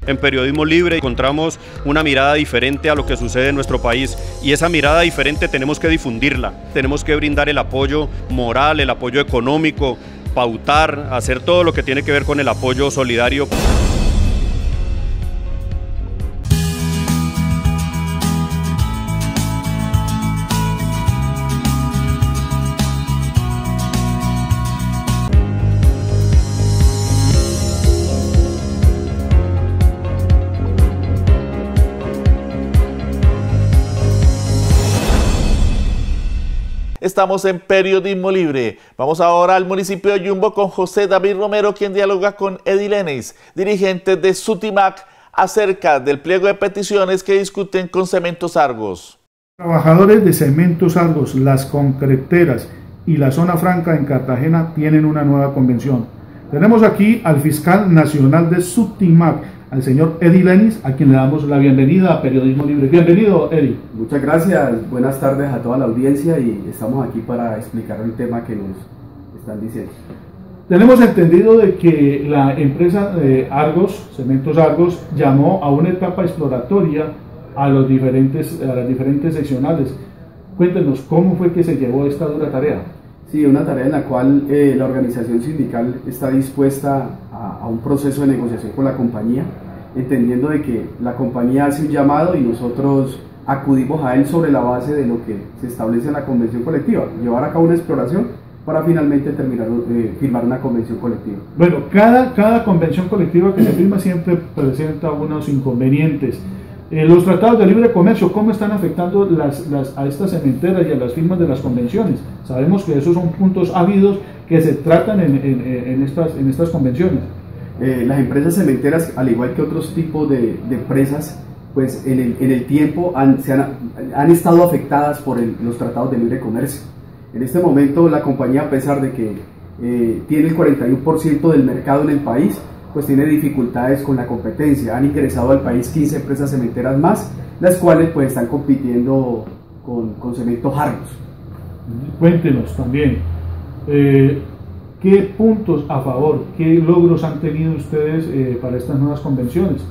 En Periodismo Libre encontramos una mirada diferente a lo que sucede en nuestro país y esa mirada diferente tenemos que difundirla, tenemos que brindar el apoyo moral, el apoyo económico, pautar, hacer todo lo que tiene que ver con el apoyo solidario. Estamos en Periodismo Libre. Vamos ahora al municipio de Yumbo con José David Romero, quien dialoga con Eddie Lenis, dirigente de Sutimac, acerca del pliego de peticiones que discuten con Cementos Argos. Trabajadores de Cementos Argos, las concreteras y la zona franca en Cartagena tienen una nueva convención. Tenemos aquí al fiscal nacional de Sutimac, al señor Eddie Lenis, a quien le damos la bienvenida a Periodismo Libre. Bienvenido, Eddie. Muchas gracias, buenas tardes a toda la audiencia y estamos aquí para explicar el tema que nos están diciendo. Tenemos entendido de que la empresa Argos, Cementos Argos, llamó a una etapa exploratoria a las diferentes seccionales. Cuéntenos, ¿cómo fue que se llevó esta dura tarea? Sí, una tarea en la cual la organización sindical está dispuesta a un proceso de negociación con la compañía, entendiendo de que la compañía hace un llamado y nosotros acudimos a él sobre la base de lo que se establece en la convención colectiva, llevar a cabo una exploración para finalmente firmar una convención colectiva. Bueno, cada convención colectiva que se firma siempre presenta unos inconvenientes. Los tratados de libre comercio, ¿cómo están afectando a estas cementeras y a las firmas de las convenciones? Sabemos que esos son puntos ávidos que se tratan en estas convenciones. Las empresas cementeras, al igual que otros tipos de empresas, pues en el tiempo han estado afectadas por los tratados de libre comercio. En este momento la compañía, a pesar de que tiene el 41% del mercado en el país, pues tiene dificultades con la competencia. Han ingresado al país 15 empresas cementeras más, las cuales pues están compitiendo con Cementos Argos. Cuéntenos también, ¿qué puntos a favor, qué logros han tenido ustedes para estas nuevas convenciones?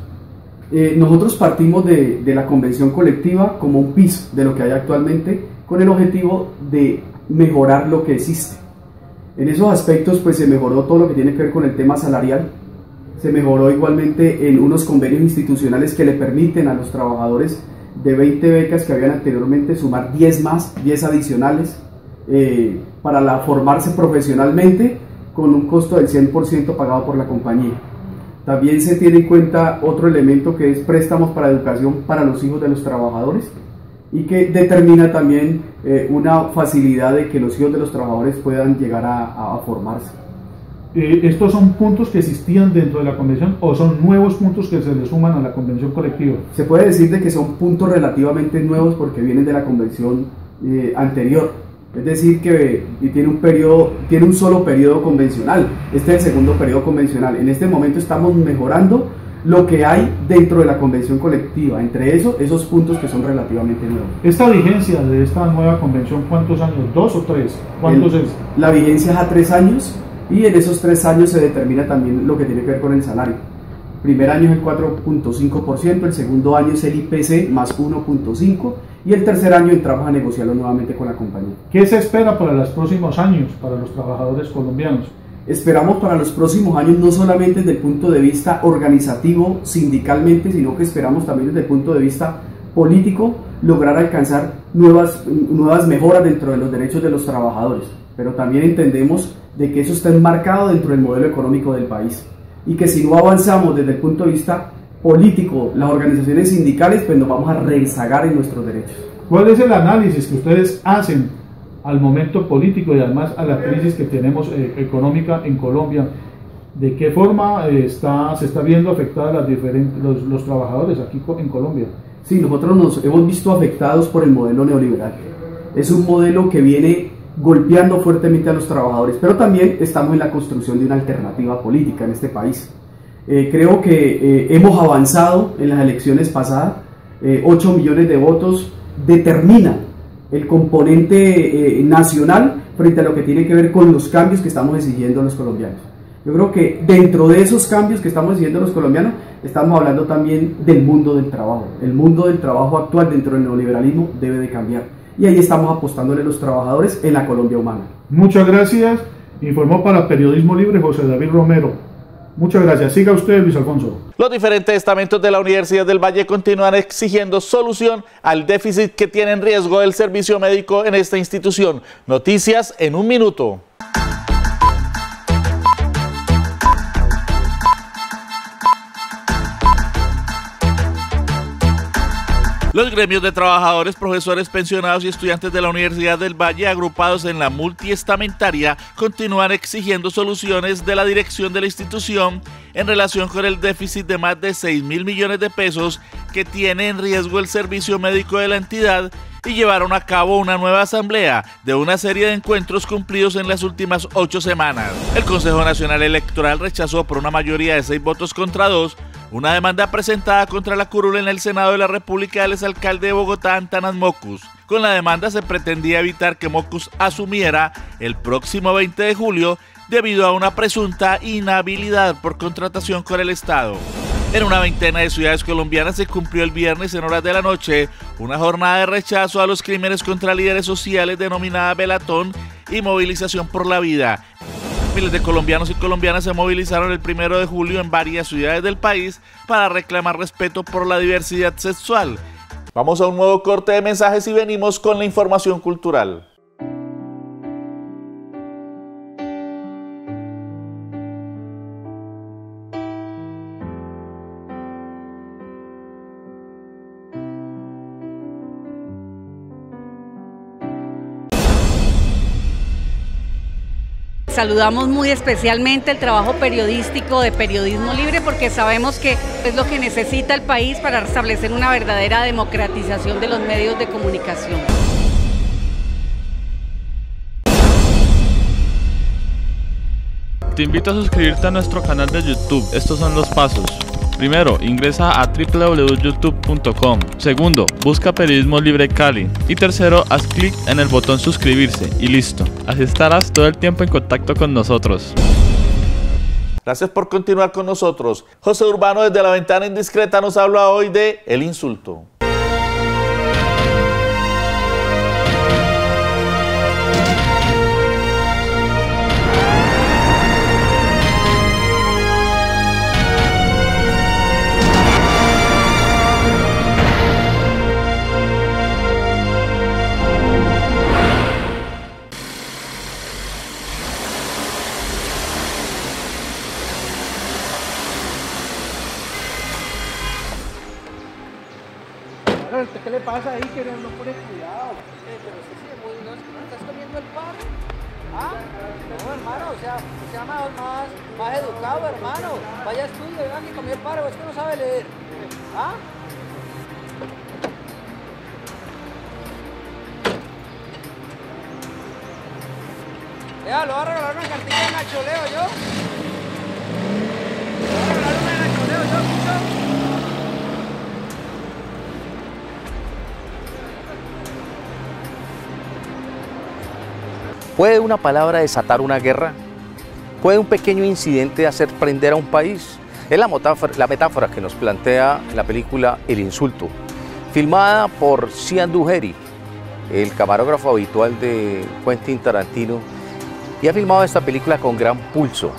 Nosotros partimos de la convención colectiva como un piso de lo que hay actualmente, con el objetivo de mejorar lo que existe. En esos aspectos pues se mejoró todo lo que tiene que ver con el tema salarial, se mejoró igualmente en unos convenios institucionales que le permiten a los trabajadores de 20 becas que habían anteriormente sumar 10 más, 10 adicionales para formarse profesionalmente con un costo del 100% pagado por la compañía. También se tiene en cuenta otro elemento que es préstamos para educación para los hijos de los trabajadores y que determina también una facilidad de que los hijos de los trabajadores puedan llegar a formarse. ¿Estos son puntos que existían dentro de la convención o son nuevos puntos que se le suman a la convención colectiva? Se puede decir de que son puntos relativamente nuevos porque vienen de la convención anterior, es decir que tiene un solo periodo convencional. Este es el segundo periodo convencional. En este momento estamos mejorando lo que hay dentro de la convención colectiva, entre esos puntos que son relativamente nuevos. ¿Esta vigencia de esta nueva convención cuántos años? ¿2 o 3? ¿Cuántos es? La vigencia es a 3 años. Y en esos 3 años se determina también lo que tiene que ver con el salario. El primer año es el 4.5%, el segundo año es el IPC más 1.5% y el tercer año entramos a negociarlo nuevamente con la compañía. ¿Qué se espera para los próximos años para los trabajadores colombianos? Esperamos para los próximos años no solamente desde el punto de vista organizativo, sindicalmente, sino que esperamos también desde el punto de vista político lograr alcanzar nuevas mejoras dentro de los derechos de los trabajadores. Pero también entendemos de que eso está enmarcado dentro del modelo económico del país y que si no avanzamos desde el punto de vista político, las organizaciones sindicales, pues nos vamos a rezagar en nuestros derechos. ¿Cuál es el análisis que ustedes hacen al momento político y además a la crisis que tenemos económica en Colombia? ¿De qué forma se está viendo afectadas los trabajadores aquí en Colombia? Sí, nosotros nos hemos visto afectados por el modelo neoliberal. Es un modelo que viene golpeando fuertemente a los trabajadores, pero también estamos en la construcción de una alternativa política en este país. Creo que hemos avanzado en las elecciones pasadas, 8 millones de votos determinan el componente nacional frente a lo que tiene que ver con los cambios que estamos exigiendo los colombianos. Yo creo que dentro de esos cambios que estamos haciendo los colombianos, estamos hablando también del mundo del trabajo. El mundo del trabajo actual dentro del neoliberalismo debe de cambiar. Y ahí estamos apostándole a los trabajadores en la Colombia humana. Muchas gracias. Informó para Periodismo Libre José David Romero. Muchas gracias. Siga usted, Luis Alfonso. Los diferentes estamentos de la Universidad del Valle continúan exigiendo solución al déficit que tiene en riesgo el servicio médico en esta institución. Noticias en un minuto. Los gremios de trabajadores, profesores, pensionados y estudiantes de la Universidad del Valle, agrupados en la multiestamentaria, continúan exigiendo soluciones de la dirección de la institución en relación con el déficit de más de 6.000 millones de pesos que tiene en riesgo el servicio médico de la entidad, y llevaron a cabo una nueva asamblea de una serie de encuentros cumplidos en las últimas 8 semanas. El Consejo Nacional Electoral rechazó por una mayoría de 6 votos contra 2 una demanda presentada contra la curul en el Senado de la República del exalcalde de Bogotá, Antanas Mocus. Con la demanda se pretendía evitar que Mocus asumiera el próximo 20 de julio debido a una presunta inhabilidad por contratación con el Estado. En una veintena de ciudades colombianas se cumplió el viernes en horas de la noche una jornada de rechazo a los crímenes contra líderes sociales denominada Velatón y Movilización por la Vida. Miles de colombianos y colombianas se movilizaron el 1 de julio en varias ciudades del país para reclamar respeto por la diversidad sexual. Vamos a un nuevo corte de mensajes y venimos con la información cultural. Saludamos muy especialmente el trabajo periodístico de Periodismo Libre porque sabemos que es lo que necesita el país para restablecer una verdadera democratización de los medios de comunicación. Te invito a suscribirte a nuestro canal de YouTube. Estos son los pasos. Primero, ingresa a www.youtube.com. Segundo, busca Periodismo Libre Cali. Y tercero, haz clic en el botón suscribirse y listo. Así estarás todo el tiempo en contacto con nosotros. Gracias por continuar con nosotros. José Urbano desde La Ventana Indiscreta nos habla hoy de el insulto. ¿Qué le pasa ahí que no pone cuidado? Pero sí, ¿no estás comiendo el pan? ¿Ah? No, hermano, o sea más educado, hermano. Vaya estudio, venga que comió el paro, es que no sabe leer. ¿Ah? Vea, lo voy a regalar una cartilla de Nacholeo, ¿yo? Le voy a regalar una de Nacholeo, ¿yo? ¿Escucho? ¿Puede una palabra desatar una guerra? ¿Puede un pequeño incidente hacer prender a un país? Es la metáfora que nos plantea la película El Insulto, filmada por Cian Duheri, el camarógrafo habitual de Quentin Tarantino, y ha filmado esta película con gran pulso,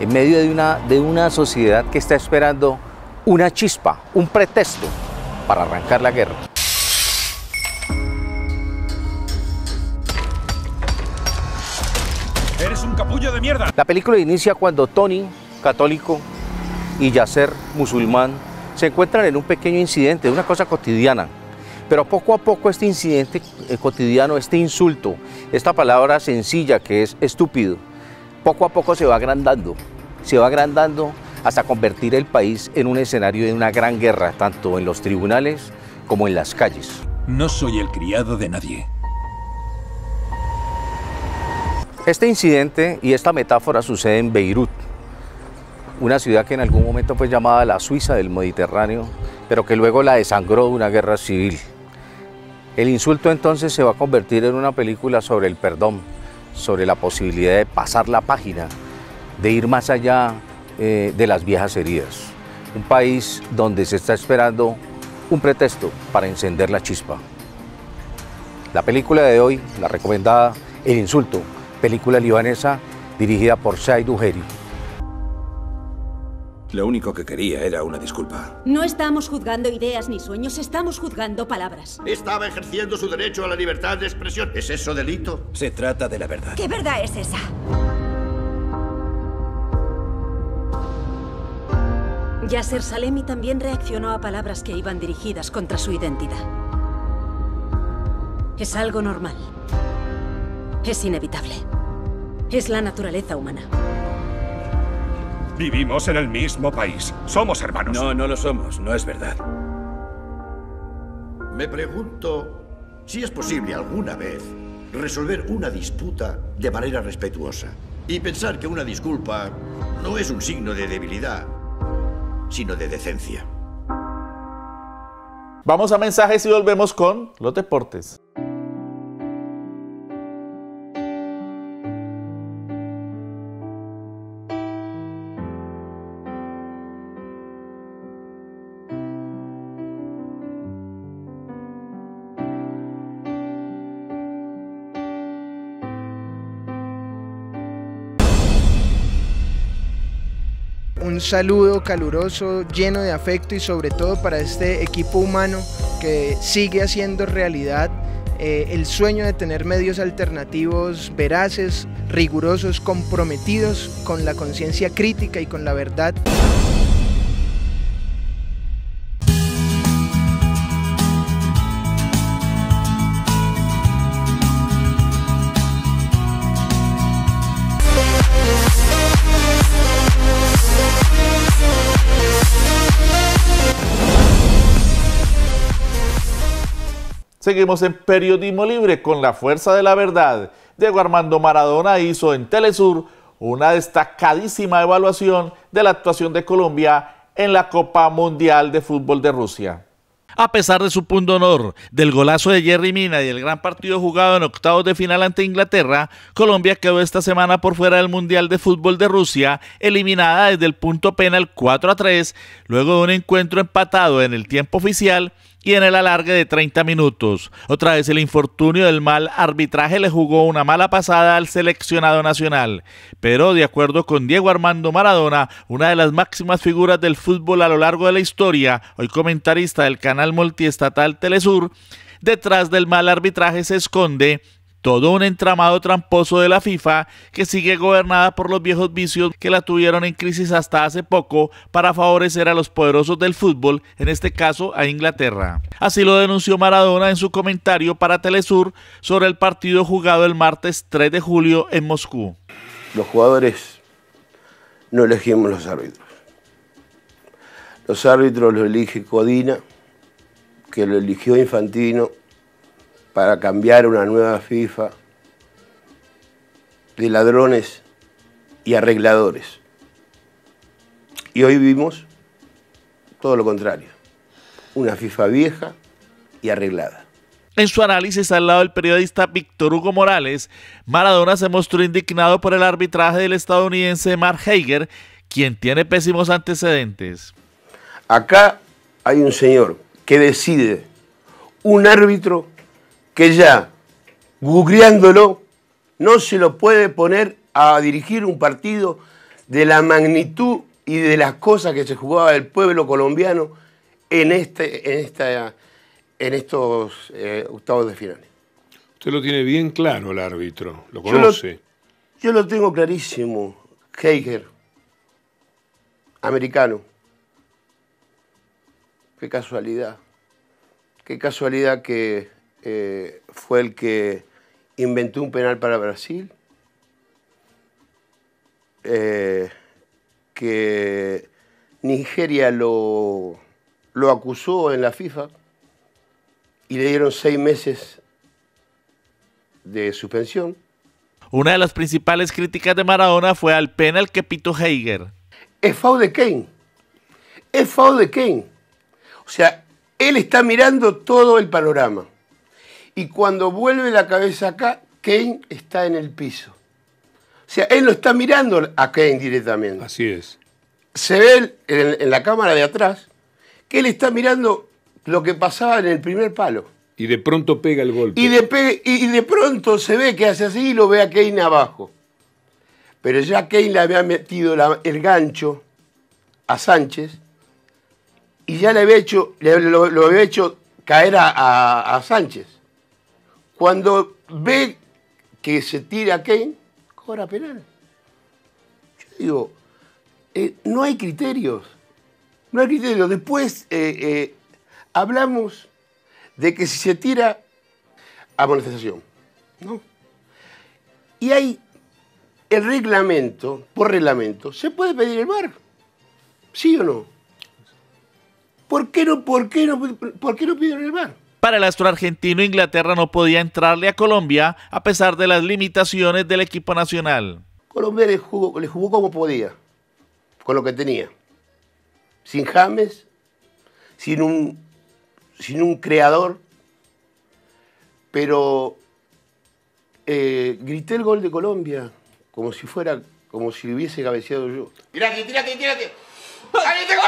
en medio de una sociedad que está esperando una chispa, un pretexto para arrancar la guerra. ¡Eres un capullo de mierda! La película inicia cuando Tony, católico, y Yasser, musulmán, se encuentran en un pequeño incidente, una cosa cotidiana. Pero poco a poco este incidente cotidiano, este insulto, esta palabra sencilla que es estúpido, poco a poco se va agrandando hasta convertir el país en un escenario de una gran guerra, tanto en los tribunales como en las calles. No soy el criado de nadie. Este incidente y esta metáfora sucede en Beirut, una ciudad que en algún momento fue llamada la Suiza del Mediterráneo, pero que luego la desangró de una guerra civil. El insulto entonces se va a convertir en una película sobre el perdón, sobre la posibilidad de pasar la página de ir más allá de las viejas heridas. Un país donde se está esperando un pretexto para encender la chispa. La película de hoy, la recomendada El Insulto, película libanesa dirigida por Said Ujeri. Lo único que quería era una disculpa. No estamos juzgando ideas ni sueños, estamos juzgando palabras. Estaba ejerciendo su derecho a la libertad de expresión. ¿Es eso delito? Se trata de la verdad. ¿Qué verdad es esa? Yasser Salemi también reaccionó a palabras que iban dirigidas contra su identidad. Es algo normal. Es inevitable. Es la naturaleza humana. Vivimos en el mismo país. Somos hermanos. No, no lo somos. No es verdad. Me pregunto si es posible alguna vez resolver una disputa de manera respetuosa y pensar que una disculpa no es un signo de debilidad, sino de decencia. Vamos a mensajes y volvemos con los deportes. Un saludo caluroso, lleno de afecto y sobre todo para este equipo humano que sigue haciendo realidad el sueño de tener medios alternativos veraces, rigurosos, comprometidos con la conciencia crítica y con la verdad. Seguimos en Periodismo Libre con la fuerza de la verdad. Diego Armando Maradona hizo en Telesur una destacadísima evaluación de la actuación de Colombia en la Copa Mundial de Fútbol de Rusia. A pesar de su pundonor, del golazo de Yerry Mina y el gran partido jugado en octavos de final ante Inglaterra, Colombia quedó esta semana por fuera del Mundial de Fútbol de Rusia, eliminada desde el punto penal 4-3, luego de un encuentro empatado en el tiempo oficial y en el alargue de 30 minutos. Otra vez el infortunio del mal arbitraje le jugó una mala pasada al seleccionado nacional. Pero de acuerdo con Diego Armando Maradona, una de las máximas figuras del fútbol a lo largo de la historia, hoy comentarista del canal multiestatal Telesur, detrás del mal arbitraje se esconde todo un entramado tramposo de la FIFA que sigue gobernada por los viejos vicios que la tuvieron en crisis hasta hace poco para favorecer a los poderosos del fútbol, en este caso a Inglaterra. Así lo denunció Maradona en su comentario para Telesur sobre el partido jugado el martes 3 de julio en Moscú. Los jugadores no elegimos los árbitros. Los árbitros los elige Codina, que lo eligió Infantino para cambiar una nueva FIFA de ladrones y arregladores. Y hoy vimos todo lo contrario, una FIFA vieja y arreglada. En su análisis al lado del periodista Víctor Hugo Morales, Maradona se mostró indignado por el arbitraje del estadounidense Mark Hager, quien tiene pésimos antecedentes. Acá hay un señor que decide, un árbitro que ya, googleándolo, no se lo puede poner a dirigir un partido de la magnitud y de las cosas que se jugaba el pueblo colombiano en estos octavos de finales. Usted lo tiene bien claro, el árbitro, lo conoce. Yo lo tengo clarísimo, Hager, americano. Qué casualidad que fue el que inventó un penal para Brasil, que Nigeria lo acusó en la FIFA y le dieron 6 meses de suspensión. Una de las principales críticas de Maradona fue al penal que pitó Hager. Es foul de Kane. Es foul de Kane. O sea, él está mirando todo el panorama. Y cuando vuelve la cabeza acá, Kane está en el piso. sea, él lo está mirando a Kane directamente. Así es. Se ve en la cámara de atrás que él está mirando lo que pasaba en el primer palo. Y de pronto pega el golpe. Y de pronto se ve que hace así y lo ve a Kane abajo. Pero ya Kane le había metido el gancho a Sánchez y ya lo había hecho caer a Sánchez. Cuando ve que se tira Kane, cobra penal. Yo digo, no hay criterios. No hay criterios. Después hablamos de que si se tira, amonestación, ¿no? Y hay el reglamento, por reglamento, ¿se puede pedir el VAR? ¿Sí o no? ¿Por qué no pidieron el VAR? Para el astro argentino, Inglaterra no podía entrarle a Colombia a pesar de las limitaciones del equipo nacional. Colombia le jugó como podía, con lo que tenía. Sin James, sin un creador, pero grité el gol de Colombia como si hubiese cabeceado yo. ¡Tírate! ¡Ahí te gol!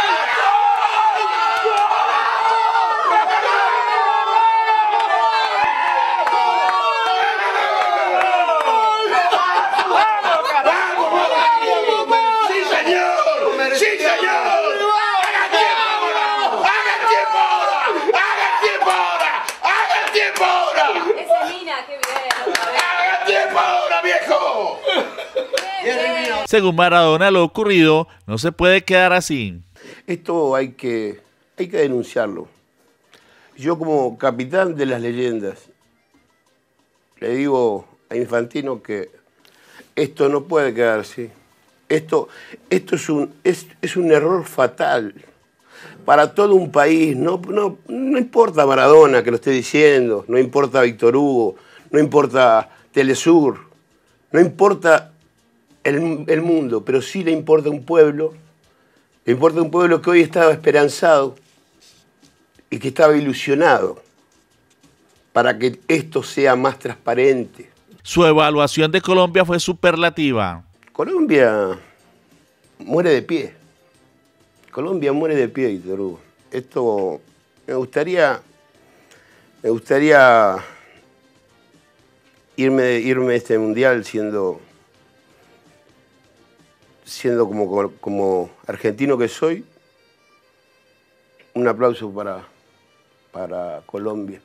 Según Maradona, lo ocurrido no se puede quedar así. Esto hay que denunciarlo. Yo, como capitán de las leyendas, le digo a Infantino que esto no puede quedar así. Esto es un error fatal para todo un país. No importa Maradona que lo esté diciendo, no importa Víctor Hugo, no importa Telesur, no importa el mundo, pero sí le importa un pueblo. Le importa un pueblo que hoy estaba esperanzado y que estaba ilusionado para que esto sea más transparente. Su evaluación de Colombia fue superlativa. Colombia muere de pie. Colombia muere de pie, Víctor Hugo. Esto me gustaría irme de este mundial siendo como argentino que soy. Un aplauso para Colombia.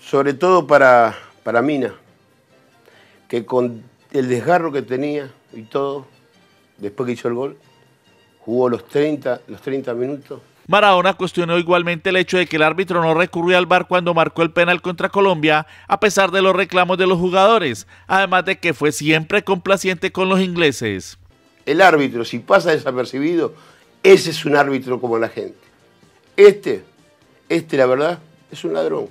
Sobre todo para Mina, que con el desgarro que tenía y todo, después que hizo el gol, jugó los 30 minutos. Maradona cuestionó igualmente el hecho de que el árbitro no recurrió al VAR cuando marcó el penal contra Colombia, a pesar de los reclamos de los jugadores, además de que fue siempre complaciente con los ingleses. El árbitro, si pasa desapercibido, ese es un árbitro como la gente. Este, la verdad, es un ladrón.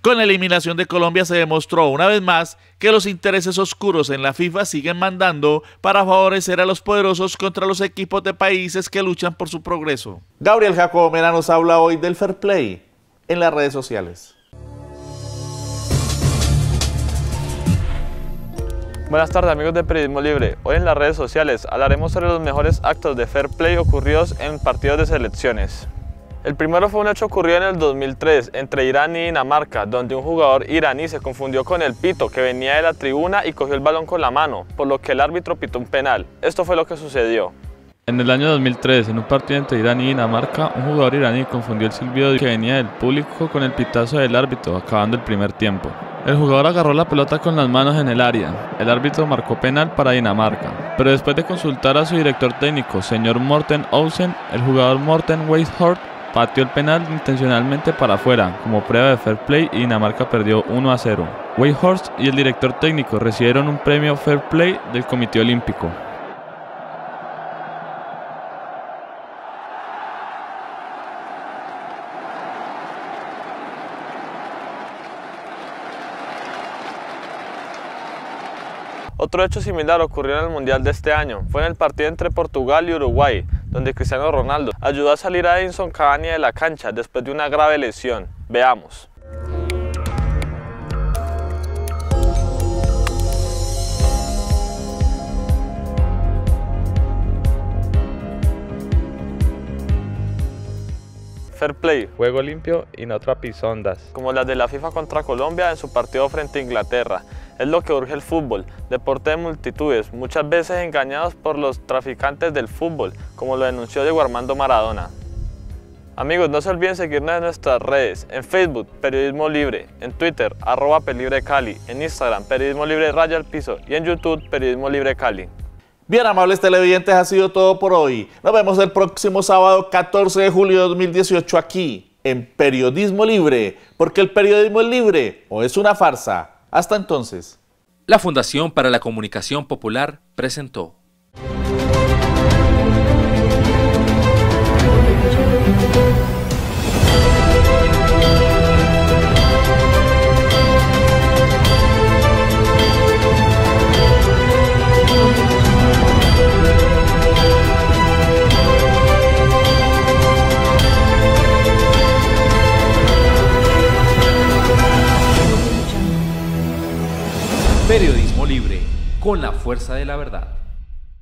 Con la eliminación de Colombia se demostró una vez más que los intereses oscuros en la FIFA siguen mandando para favorecer a los poderosos contra los equipos de países que luchan por su progreso. Gabriel Jacobo Mena nos habla hoy del fair play en las redes sociales. Buenas tardes, amigos de Periodismo Libre. Hoy en las redes sociales hablaremos sobre los mejores actos de fair play ocurridos en partidos de selecciones. El primero fue un hecho ocurrido en el 2003 entre Irán y Dinamarca, donde un jugador iraní se confundió con el pito que venía de la tribuna y cogió el balón con la mano, por lo que el árbitro pitó un penal. Esto fue lo que sucedió. En el año 2003, en un partido entre Irán y Dinamarca, un jugador iraní confundió el silbido que venía del público con el pitazo del árbitro, acabando el primer tiempo. El jugador agarró la pelota con las manos en el área. El árbitro marcó penal para Dinamarca. Pero después de consultar a su director técnico, señor Morten Olsen, el jugador Morten Weishaupt pateó el penal intencionalmente para afuera, como prueba de fair play, y Dinamarca perdió 1-0. Weishaupt y el director técnico recibieron un premio fair play del Comité Olímpico. Otro hecho similar ocurrió en el Mundial de este año. Fue en el partido entre Portugal y Uruguay, donde Cristiano Ronaldo ayudó a salir a Edinson Cavani de la cancha después de una grave lesión. Veamos. fair play, juego limpio y no trapisondas, como las de la FIFA contra Colombia en su partido frente a Inglaterra. Es lo que urge el fútbol, deporte de multitudes, muchas veces engañados por los traficantes del fútbol, como lo denunció Diego Armando Maradona. Amigos, no se olviden seguirnos en nuestras redes, en Facebook, Periodismo Libre, en Twitter, @PelibreCali, en Instagram, Periodismo Libre _, y en YouTube, Periodismo Libre Cali. Bien, amables televidentes, ha sido todo por hoy. Nos vemos el próximo sábado 14 de julio de 2018 aquí, en Periodismo Libre, porque el periodismo es libre o es una farsa. Hasta entonces. La Fundación para la Comunicación Popular presentó. Periodismo libre, con la fuerza de la verdad.